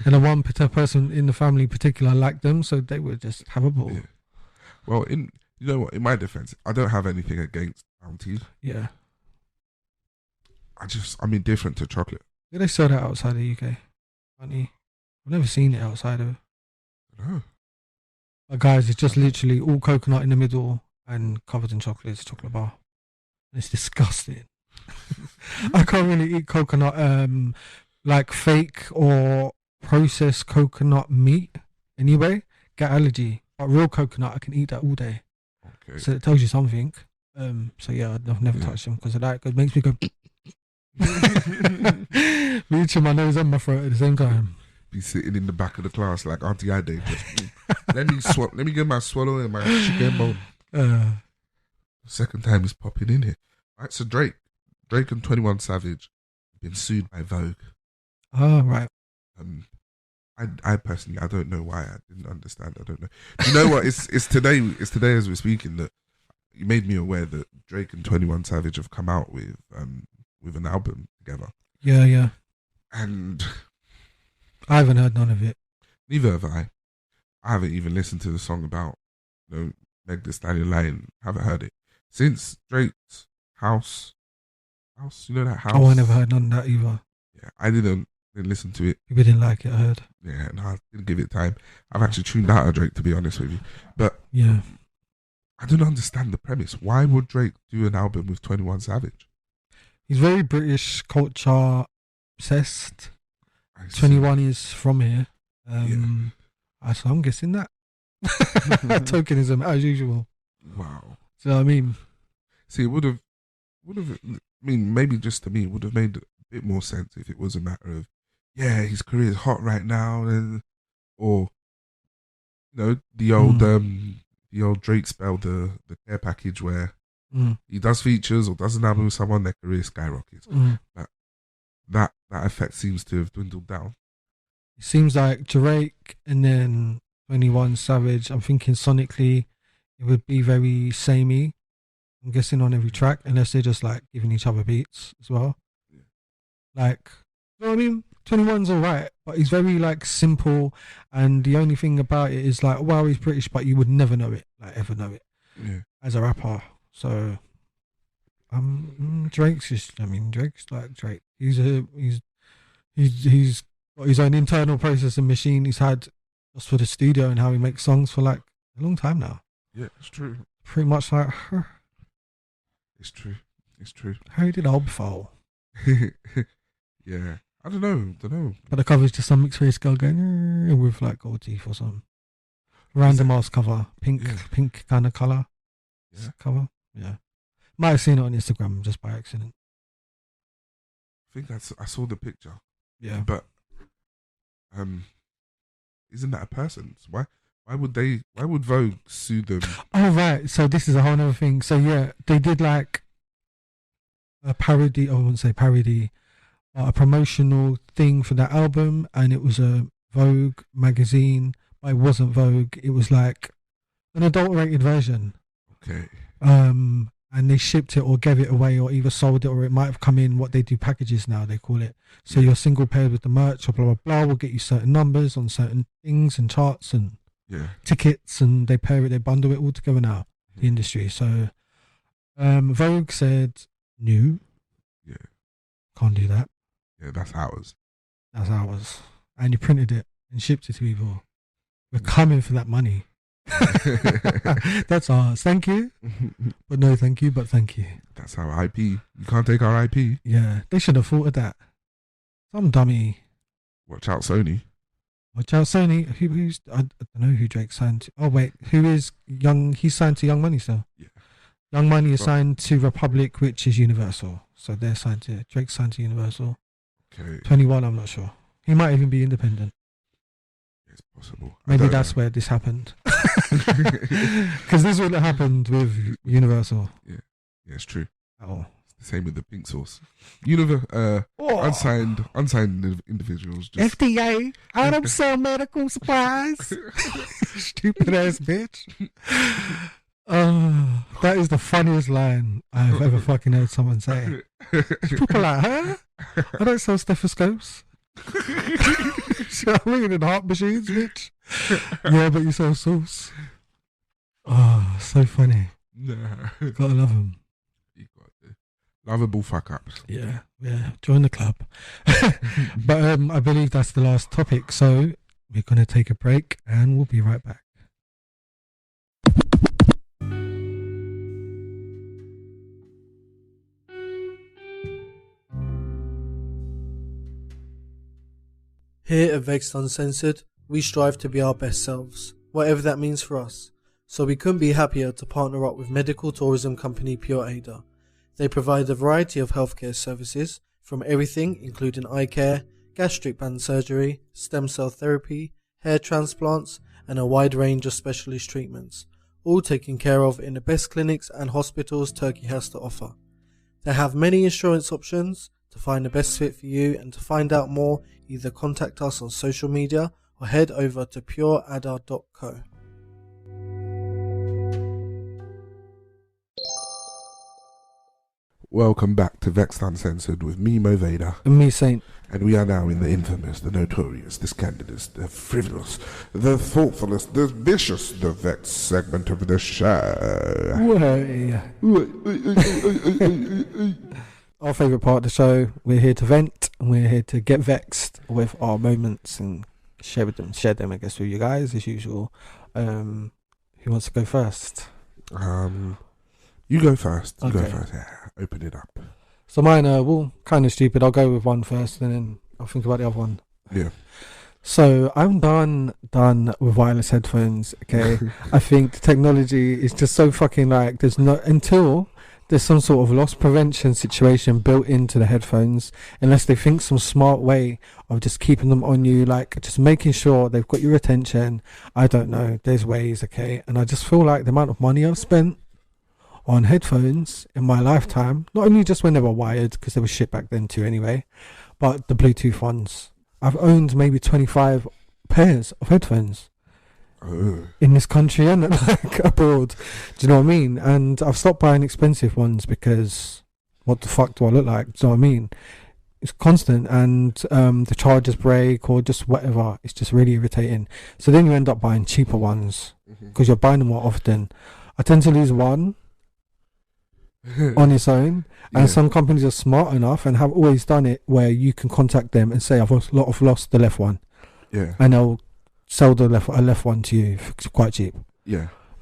and the one person in the family in particular liked them, so they would just have a ball. Yeah. Well, you know what? In my defense, I don't have anything against bounties. Yeah. I'm indifferent to chocolate. Do they sell that outside the UK? Bounty. I've never seen it outside of. No. Guys, it's just literally all coconut in the middle and covered in chocolate. It's a chocolate bar. It's disgusting. I can't really eat coconut, like fake or processed coconut meat anyway. Get allergy. But real coconut, I can eat that all day. Okay. So it tells you something. So yeah, I've never touched them because of that. It makes me go. Reaching my nose and my throat at the same time. Be sitting in the back of the class like Auntie Ade. Let me get my swallow and my chicken bone. Second time he's popping in here. Right, so Drake and 21 Savage have been sued by Vogue. Oh, right. I personally, I don't know why. I didn't understand. I don't know. You know what? It's today as we're speaking that you made me aware that Drake and 21 Savage have come out with an album together. Yeah. And I haven't heard none of it. Neither have I. I haven't even listened to the song about Meg Thee Stallion lying. Haven't heard it since Drake's House. You know that house? Oh, I never heard none of that either. Yeah, I didn't listen to it. People didn't like it, I heard. Yeah, no, I didn't give it time. I've actually tuned out of Drake, to be honest with you. But yeah, I don't understand the premise. Why would Drake do an album with 21 Savage? He's very British culture obsessed. 21 is from here. So I'm guessing that. Tokenism, as usual. Wow. So I mean, see, it would have, maybe just to me, it would have made a bit more sense if it was a matter of, yeah, his career is hot right now, or the old Drake spell, the care package where he does features or does an album with someone, their career skyrockets. But that effect seems to have dwindled down. It seems like Drake and then 21 Savage, I'm thinking sonically it would be very samey, I'm guessing, on every track, unless they're just like giving each other beats as well. Yeah. Like, you know what I mean? 21's alright, but he's very like simple, and the only thing about it is like, wow, he's British, but you would never know it, like ever know it, as a rapper. So, Drake's like Drake. He's got his own internal processing machine he's had just for the studio and how he makes songs for like a long time now. Yeah, it's true. Pretty much like, It's true. How did Alb fall? Yeah. I don't know. But the cover's just some mixed race girl going with like gold teeth or something. Random ass cover. Pink kind of colour. Yeah. Cover. Yeah. Might have seen it on Instagram just by accident. I think I saw the picture. Yeah. But isn't that a person? Why would Vogue sue them? Oh right. So this is a whole other thing. So yeah, they did like a parody, I wouldn't say parody, a promotional thing for that album, and it was a Vogue magazine, but it wasn't Vogue. It was like an adulterated version. Okay. And they shipped it or gave it away or either sold it, or it might have come in what they do packages now, they call it. So you're single paired with the merch or blah, blah, blah, will get you certain numbers on certain things and charts and tickets, and they pair it, they bundle it all together now, the industry. So Vogue said, no. Yeah. Can't do that. Yeah, that's ours. And you printed it and shipped it to people. We're coming for that money. That's ours. Thank you. But no thank you, but thank you. That's our IP. You can't take our IP. Yeah, they should have thought of that. Some dummy. Watch out, Sony. Watch out, Sony. Who's I don't know who Drake signed to. Oh wait, who is Young? He's signed to Young Money still. Yeah. Young Money is signed to Republic, which is Universal. So they're signed to Drake signed to Universal. Okay. 21, I'm not sure. He might even be independent. It's possible. Maybe that's where this happened. Because this would have happened with Universal. Yeah, it's true. Oh. It's the same with the pink sauce. Unsigned individuals. Just FDA, I don't sell medical supplies. Stupid ass bitch. That is the funniest line I've ever fucking heard someone say. People like, huh? I don't sell stethoscopes. I'm ringing in heart machines, bitch. Yeah, but you sell sauce. Oh, so funny. Nah. Gotta love them. You got the lovable fuck ups. Yeah. Join the club. But I believe that's the last topic, so we're gonna take a break and we'll be right back. Here at Vexxed Uncensored, we strive to be our best selves, whatever that means for us. So we couldn't be happier to partner up with medical tourism company Pure Ada. They provide a variety of healthcare services, from everything including eye care, gastric band surgery, stem cell therapy, hair transplants, and a wide range of specialist treatments, all taken care of in the best clinics and hospitals Turkey has to offer. They have many insurance options to find the best fit for you, and to find out more, either contact us on social media or head over to pureada.co. Welcome back to Vexxed Uncensored with me, Mo Vader. And me, Saint. And we are now in the infamous, the notorious, the scandalous, the frivolous, the thoughtfulest, the vicious, the vexed segment of the show. Our favourite part of the show. We're here to vent, and we're here to get vexed with our moments and share them, I guess, with you guys, as usual. Who wants to go first? You go first. Okay. Yeah, open it up. So mine are, well, kind of stupid. I'll go with one first, and then I'll think about the other one. Yeah. So I'm done with wireless headphones, okay? I think the technology is just so fucking until there's some sort of loss prevention situation built into the headphones, unless they think some smart way of just keeping them on you, like just making sure they've got your attention. I don't know. There's ways, okay? And I just feel like the amount of money I've spent on headphones in my lifetime, not only just when they were wired, because there was shit back then too anyway, but the Bluetooth ones. I've owned maybe 25 pairs of headphones in this country and like abroad. Do you know what I mean? And I've stopped buying expensive ones because what the fuck do I look like? Do you know what I mean? It's constant, and the chargers break or just whatever. It's just really irritating. So then you end up buying cheaper ones because you're buying them more often. I tend to lose one on its own, and some companies are smart enough and have always done it where you can contact them and say, I've lost the left one, and they'll sell a left one to you for quite cheap.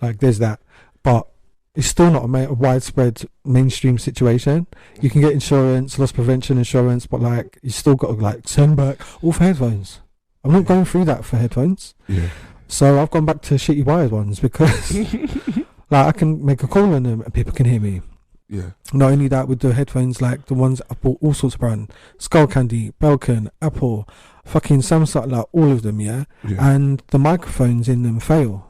Like there's that, but it's still not a widespread mainstream situation. You can get insurance, loss prevention insurance, but like you still got to like send back all for headphones. I'm not going through that for headphones, so I've gone back to shitty wired ones because like I can make a call on them and people can hear me. Not only that, with the headphones, like the ones I bought all sorts of brands, Skull Candy, Belkin, Apple, fucking Samsung, like all of them, and the microphones in them fail.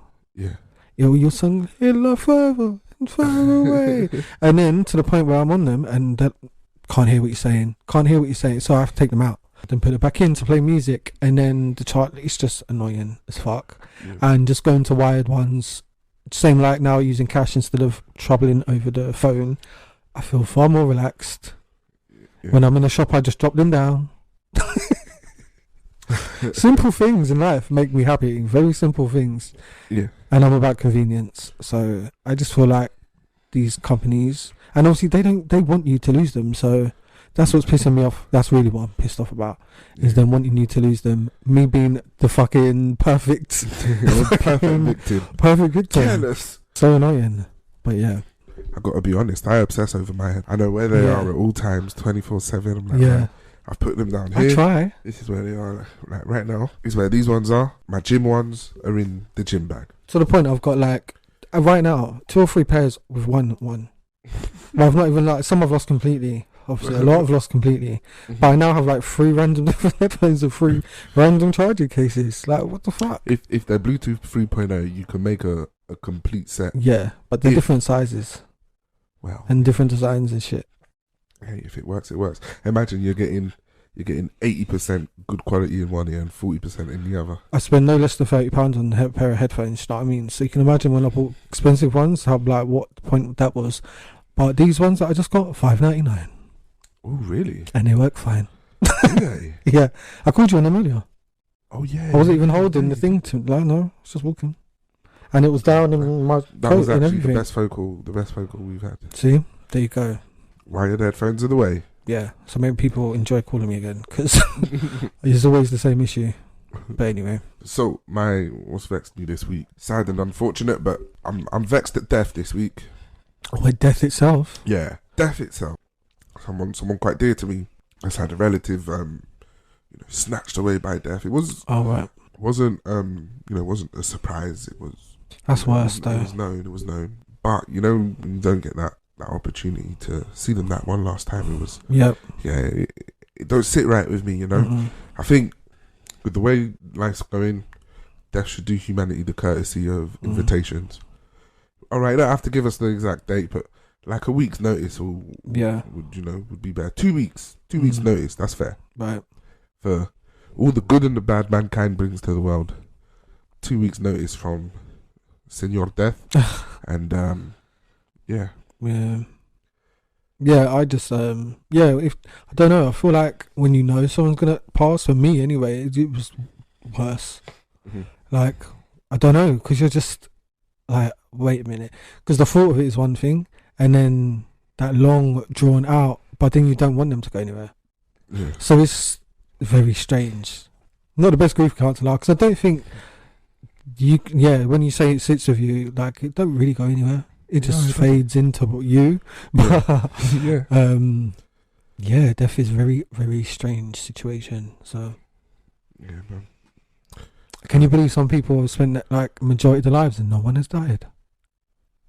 You'll sing "Hello Forever and Far Away," and then to the point where I'm on them and can't hear what you're saying, so I have to take them out, then put it back in to play music, and then the chart, it's just annoying as fuck. And just going to wired ones, same like now using cash instead of troubling over the phone, I feel far more relaxed. When I'm in a shop, I just drop them down. Simple things in life make me happy, very simple things. And I'm about convenience, so I just feel like these companies, and obviously they want you to lose them, so That's what's pissing me off. That's really what I'm pissed off about. Is them wanting you to lose them. Me being the fucking perfect perfect victim. Careless. So annoying. But yeah. I gotta be honest, I obsess over my head. I know where they are at all times, 24/7. I'm like, Yeah. right, I've put them down here. I try. This is where they are. Like right now, is where these ones are. My gym ones are in the gym bag. To the point I've got like right now 2 or 3 pairs with one. Well, I've not even like some I've lost completely. Obviously, a lot I've lost completely. But I now have like 3 random different headphones of 3 random charger cases. Like, what the fuck? If they're Bluetooth 3.0, you can make a complete set. Yeah, but they're different sizes. Well, and different designs and shit. Hey, if it works, it works. Imagine you're getting 80% good quality in one ear and 40% in the other. I spend no less than £30 on a pair of headphones. You know what I mean? So you can imagine when I bought expensive ones, how like what point that was. But these ones that I just got, $5.99. Oh, really? And they work fine. Really? Yeah. I called you on them earlier. Oh, yeah. I wasn't even holding the thing to, like, no, I was just walking. And it was down in my That coat was and actually everything. the best focal we've had. See? There you go. Wired headphones are the way. Yeah. So maybe people enjoy calling me again because it's always the same issue. But anyway. So, what's vexed me this week? Sad and unfortunate, but I'm vexed at death this week. Oh, at death itself? Yeah, death itself. Someone quite dear to me has had a relative, snatched away by death. It was. Oh, right. Wasn't wasn't a surprise. It was. That's worse, though. It was known. But you don't get that opportunity to see them that one last time. It was. Yep. Yeah. It don't sit right with me. Mm-hmm. I think with the way life's going, death should do humanity the courtesy of invitations. All right, you don't have to give us the exact date, but like a week's notice would be better. 2 weeks. 2 weeks notice. That's fair. Right. For all the good and the bad mankind brings to the world. 2 weeks notice from Senor Death. And yeah. Yeah, I just if I don't know, I feel like when you know someone's gonna pass, for me anyway, it was worse. Mm-hmm. Like, I don't know, because you're just like, wait a minute, because the thought of it is one thing, and then that long drawn out, but then you don't want them to go anywhere. Yeah. So it's very strange. Not the best grief counselor, because I don't think when you say it sits with you, like, it don't really go anywhere. It just fades into you. Yeah. Yeah, death is very, very strange situation. So, yeah, man. Can you believe some people have spent like majority of their lives and no one has died?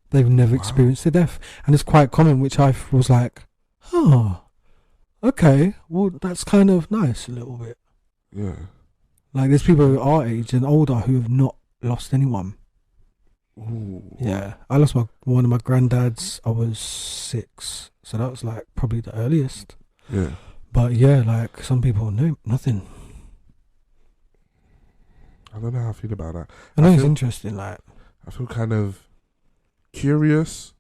They've never experienced a death, and it's quite common. Which I was like, oh, okay, well that's kind of nice a little bit. Yeah. Like there's people who are our age and older who have not lost anyone. Ooh. Yeah, I lost one of my granddads. I was 6, so that was like probably the earliest. Yeah. But yeah, like some people, no, nothing. I don't know how I feel about that. I know it's interesting. Like, I feel kind of curious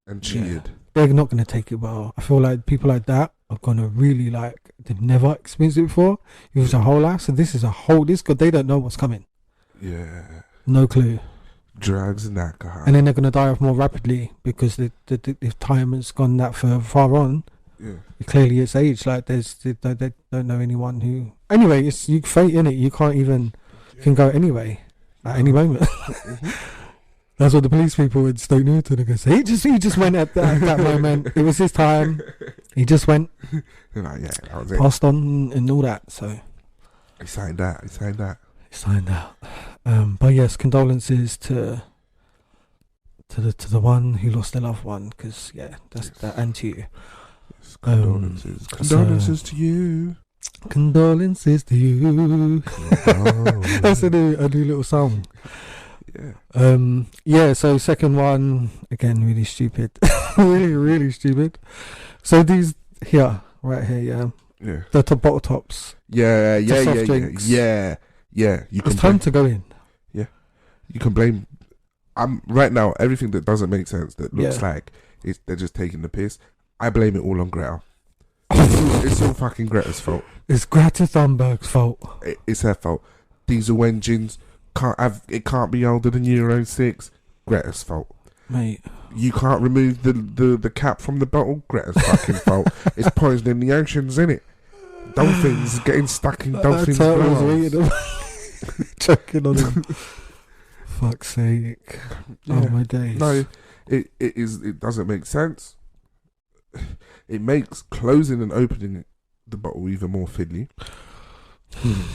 and cheated. Yeah. They're not going to take it well. I feel like people like that are going to really they've never experienced it before. It was a whole life, so this is they don't know what's coming. Yeah. No clue. Drugs and alcohol. And then they're going to die off more rapidly because the time has gone that far on. Yeah. Clearly it's age. Like they don't know anyone who. Anyway, it's you fate in it. You can't even can go anyway at any moment. Mm-hmm. That's what the police people would Stoke Newton are going to say. He just went at that moment. It was his time. He just went. Like, yeah, that was it. Passed on and all that. So He signed that. he signed out. But yes, condolences to the one who lost their loved one, because that's that, and to you. Yes, condolences. Condolences to you. Condolences to you. That's a new little song. Yeah. So second one, again, really stupid. really, really stupid. So these here, right here, Yeah. the bottle tops. Yeah. soft drinks. Yeah. You It's time to go in. Yeah. You can blame. Right now, everything that doesn't make sense, that looks like they're just taking the piss, I blame it all on Greta. It's all fucking Greta's fault. It's Greta Thunberg's fault. It's her fault. Diesel engines can't be older than Euro 6. Greta's fault. Mate. You can't remove the cap from the bottle. Greta's fucking fault. It's poison in the oceans, isn't it? Dolphins getting stuck in dolphins' blowholes. Choking on him. Fuck's sake. Yeah. Oh my days. No, it doesn't make sense. It makes closing and opening the bottle even more fiddly.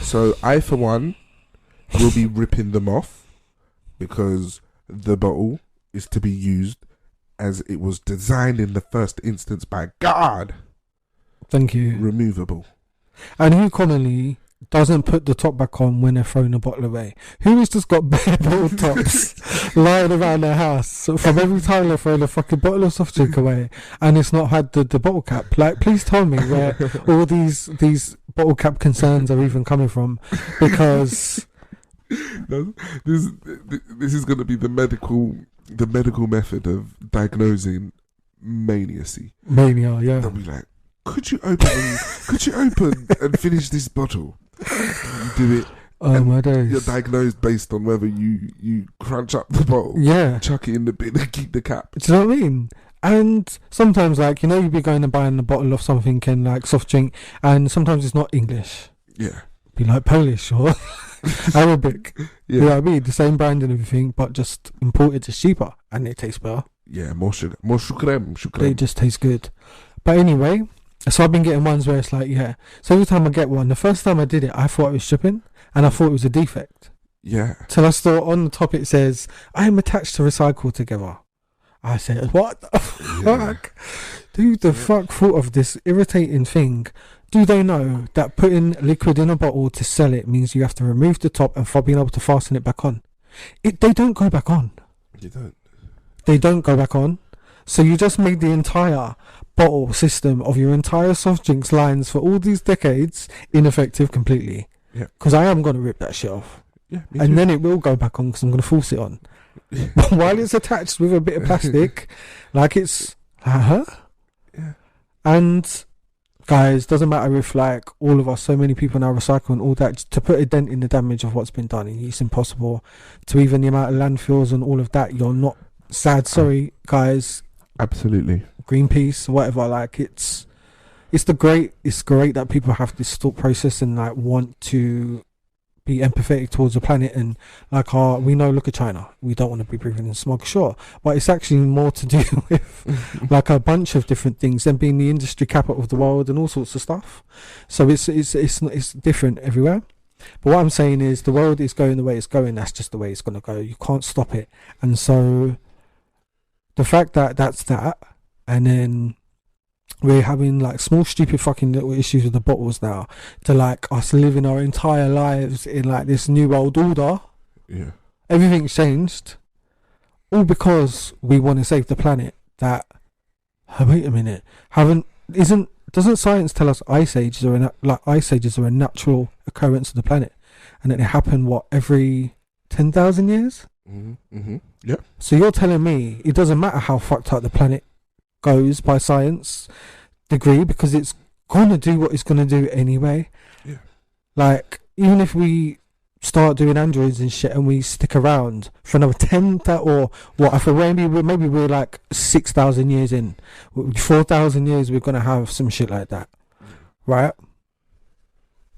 So I, for one, will be ripping them off because the bottle is to be used as it was designed in the first instance by God. Thank you. Removable. And who commonly doesn't put the top back on when they're throwing the bottle away? Who has just got bare bottle tops lying around their house from every time they throw the fucking bottle of soft drink away and it's not had the bottle cap? Like, please tell me where all these bottle cap concerns are even coming from, because this is going to be the medical method of diagnosing mania. Yeah. They'll be like, could you open and finish this bottle? You do it. Oh my days. You're diagnosed based on whether you crunch up the bottle, chuck it in the bin and keep the cap. Do you know what I mean? And sometimes, like, you'd be going and buying a bottle of something in like soft drink, and sometimes it's not English. Yeah. Be like Polish or Arabic. Yeah. You know what I mean? The same brand and everything, but just imported is cheaper and it tastes better. Yeah, more sugar. More sukrem. They just taste good. But anyway, so I've been getting ones where it's like, yeah. So every time I get one, the first time I did it, I thought it was shipping and I thought it was a defect. Yeah. Till I saw on the top it says, I am attached to recycle together. I said, what the fuck? Who the fuck thought of this irritating thing? Do they know that putting liquid in a bottle to sell it means you have to remove the top and for being able to fasten it back on? They don't go back on. You don't. They don't go back on. So you just made the entire bottle system of your entire soft drinks lines for all these decades ineffective completely. Yeah. Because I am going to rip that shit off. Yeah. And then it will go back on because I'm going to force it on. But while it's attached with a bit of plastic, like it's... Yeah. And... guys, doesn't matter if like all of us, so many people now recycle and all that, to put a dent in the damage of what's been done, it's impossible. To even the amount of landfills and all of that, you're not sad. Sorry, guys. Absolutely. Greenpeace, whatever. Like it's great that people have this thought process and like want to be empathetic towards the planet and like we know, look at China, we don't want to be breathing in smog, sure, but it's actually more to do with like a bunch of different things, and being the industry capital of the world and all sorts of stuff. So it's different everywhere. But what I'm saying is the world is going the way it's going. That's just the way it's going to go. You can't stop it. And so the fact that that's that, and then we're having like small stupid fucking little issues with the bottles now, to like us living our entire lives in like this new world order. Yeah. Everything's changed. All because we want to save the planet. That, wait a minute, doesn't science tell us ice ages are a natural occurrence of the planet, and that they happen every 10,000 years? Yeah. So you're telling me it doesn't matter how fucked up the planet goes by science degree, because it's gonna do what it's gonna do anyway. Yeah. Like, even if we start doing androids and shit and we stick around for another 10,000 or what, I feel maybe we're like 6,000 years in, 4,000 years we're gonna have some shit like that, right?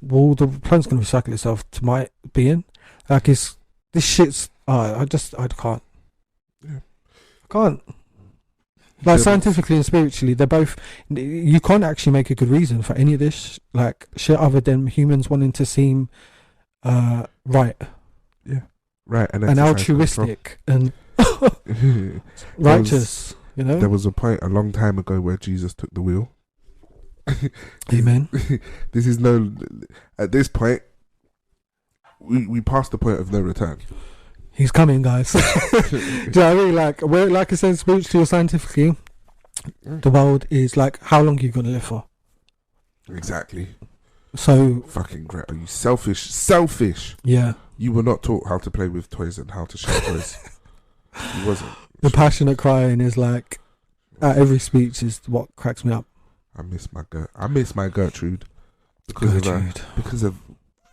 Well, the planet's gonna recycle itself, to my being. Like, this shit's I can't. Yeah. I can't. Like, scientifically and spiritually, they're both... You can't actually make a good reason for any of this like shit other than humans wanting to seem right. Yeah. Right. And altruistic and righteous, you know? There was a point a long time ago where Jesus took the wheel. Amen. This is at this point, we passed the point of no return. He's coming, guys. Do you know what I mean? Like I said, spiritually or scientifically, the world is like, how long are you going to live for? Exactly. So... fucking great. Are you selfish? Selfish. Yeah. You were not taught how to play with toys and how to share toys. You wasn't. The passionate crying is like, at every speech is what cracks me up. I miss my Gertrude. Because of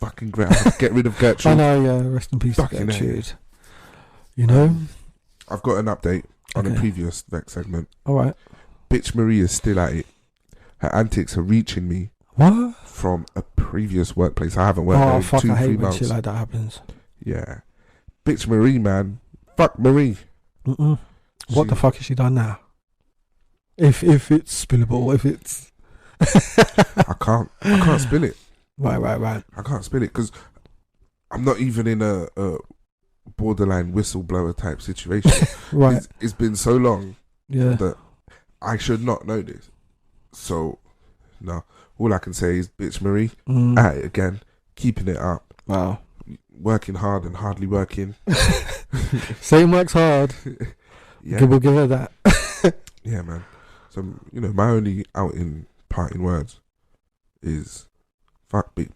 fucking Gertrude. Get rid of Gertrude. I know, yeah. Rest in peace, fucking Gertrude. You know? I've got an update. on a Okay. previous Vex segment. All right. Bitch Marie is still at it. Her antics are reaching me What? from a previous workplace. I haven't worked there Oh in fuck! 2-3 I hate when months. shit like that happens. Yeah. Bitch Marie, man. Fuck Marie. Mm-mm. What the fuck has she done now? If it's spillable, if it's I can't spill it. right. I can't spill it because I'm not even in a borderline whistleblower type situation. Right. It's been so long Yeah. that I should not know this. So, no. All I can say is, bitch Marie, at it again, keeping it up, Wow. working hard and hardly working. Same works hard. Yeah, We'll give her that. yeah, man. So, my only parting words is, fuck bitch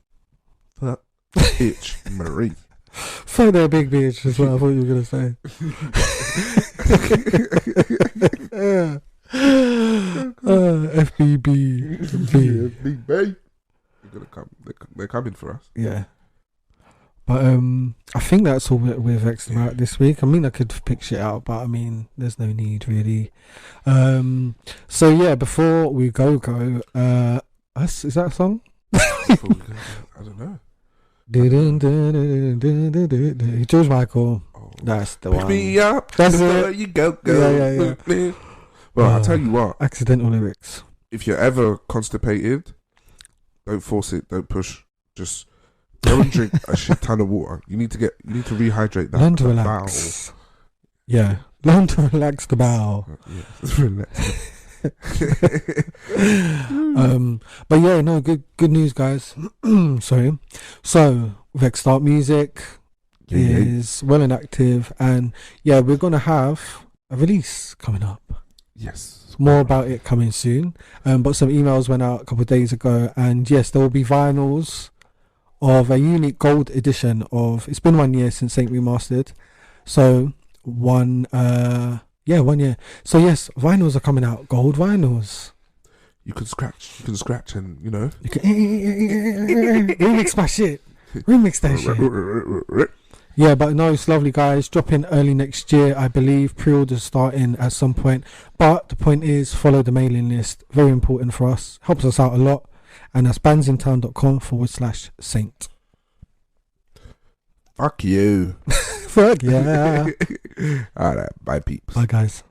Marie. Fuck that big bitch is what I thought you were gonna say. FBB. Big Bay. They're coming for us. Yeah. But I think that's all we're vexed about this week. I mean, I could pick shit out, but I mean, there's no need really. So yeah, before we go, is that a song? Before we go, I don't know. George Michael. Oh. That's the Pick one. me up. That's There it. you go. Yeah. Well, I'll tell you what. Accidental lyrics. If you're ever constipated, don't force it. Don't push. Just go and drink a shit ton of water. You need to rehydrate that. Learn to that relax. Yeah. Learn to relax the bowel. bowel. Yeah. Relax. But yeah, no, good news, guys. Sorry. So Vexxed Art Music is well and active, and yeah, we're gonna have a release coming up. Yes. More about it coming soon. But some emails went out a couple of days ago, and yes, there will be vinyls of a unique gold edition of. It's been 1 year since Saint Remastered, so 1 year. So yes, vinyls are coming out. Gold vinyls. You can scratch and You can remix my shit. Remix that shit. Yeah, but no, it's lovely, guys. Dropping early next year, I believe. Pre-orders starting at some point. But the point is, follow the mailing list. Very important for us. Helps us out a lot. And that's bandsintown.com/saint. Fuck you. Fuck yeah. All right. Bye, peeps. Bye, guys.